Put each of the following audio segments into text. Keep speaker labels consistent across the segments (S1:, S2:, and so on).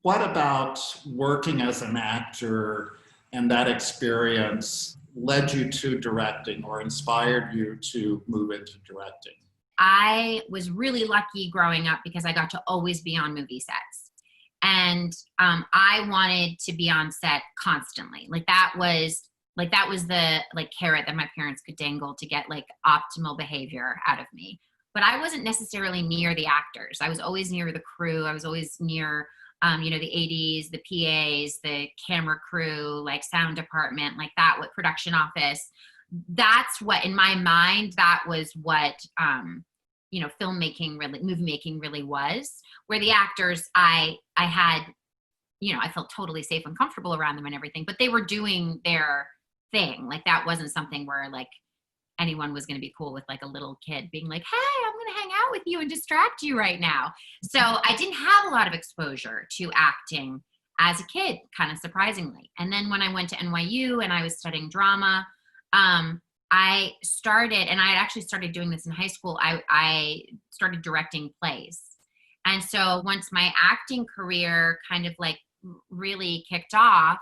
S1: What about working as an actor and that experience led you to directing or inspired you to move into directing?
S2: I was really lucky growing up because I got to always be on movie sets. And I wanted to be on set constantly. That was the carrot that my parents could dangle to get like optimal behavior out of me. But I wasn't necessarily near the actors. I was always near the crew. I was always near the ADs, the PAs, the camera crew, like sound department, like that, what production office. That's what, in my mind, that was what, filmmaking really, movie making really was. Where the actors, I had, I felt totally safe and comfortable around them and everything, but they were doing their thing. Like that wasn't something where like anyone was going to be cool with like a little kid being like, hey, I'm going to hang out with you and distract you right now. So I didn't have a lot of exposure to acting as a kid, kind of surprisingly. And then when I went to NYU and I was studying drama, I started, and I had actually started doing this in high school, I started directing plays. And so once my acting career kind of like really kicked off,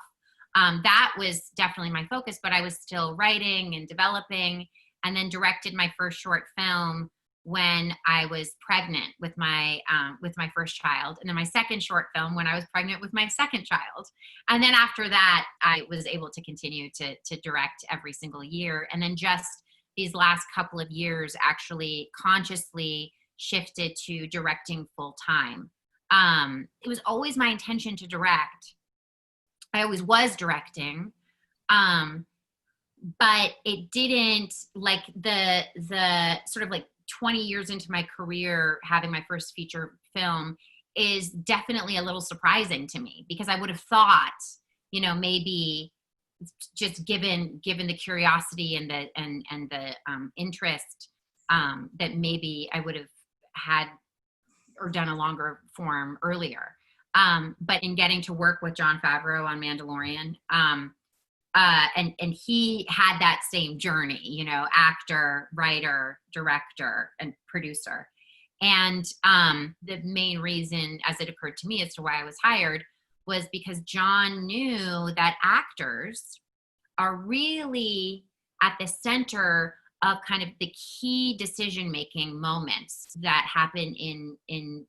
S2: that was definitely my focus, but I was still writing and developing, and then directed my first short film when I was pregnant with my first child, and then my second short film when I was pregnant with my second child. And then after that, I was able to continue to direct every single year. And then just these last couple of years actually consciously shifted to directing full time. It was always my intention to direct. I always was directing. But it didn't, like the sort of like 20 years into my career, having my first feature film is definitely a little surprising to me, because I would have thought, maybe just given the curiosity and the interest, that maybe I would have had or done a longer form earlier. But in getting to work with Jon Favreau on Mandalorian, and he had that same journey, actor, writer, director, and producer. And the main reason, as it occurred to me, as to why I was hired, was because Jon knew that actors are really at the center of kind of the key decision-making moments that happen in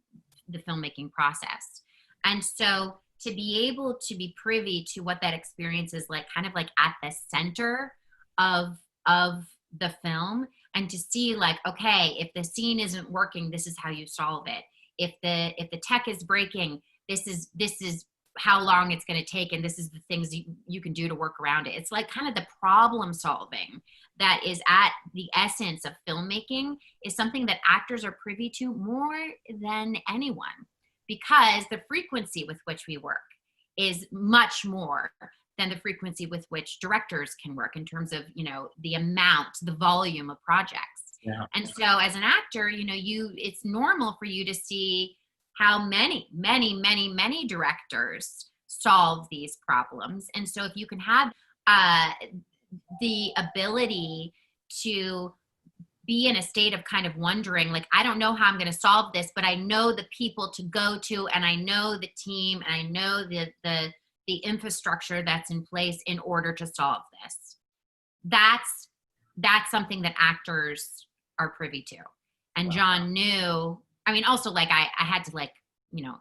S2: the filmmaking process. And so to be able to be privy to what that experience is like, kind of like at the center of the film, and to see like, okay, if the scene isn't working, this is how you solve it. If the tech is breaking, this is how long it's going to take, and this is the things you can do to work around it. It's like kind of the problem solving that is at the essence of filmmaking, is something that actors are privy to more than anyone, because the frequency with which we work is much more than the frequency with which directors can work in terms of, the volume of projects.
S1: Yeah.
S2: And so as an actor, it's normal for you to see how many directors solve these problems. And so if you can have the ability to be in a state of kind of wondering, like, I don't know how I'm going to solve this, but I know the people to go to, and I know the team, and I know the infrastructure that's in place in order to solve this. That's something that actors are privy to. And
S1: Wow.
S2: Jon knew, also like I had to like,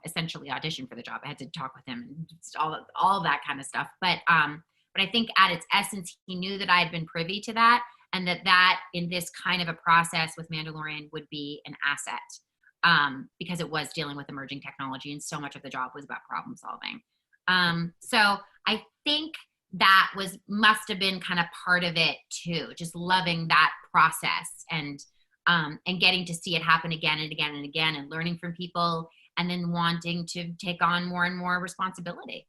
S2: essentially audition for the job. I had to talk with him and just all that kind of stuff. But I think at its essence, he knew that I had been privy to that, and that in this kind of a process with Mandalorian would be an asset, because it was dealing with emerging technology, and so much of the job was about problem solving. So I think that must have been kind of part of it too, just loving that process and getting to see it happen again and again and again, and learning from people, and then wanting to take on more and more responsibility.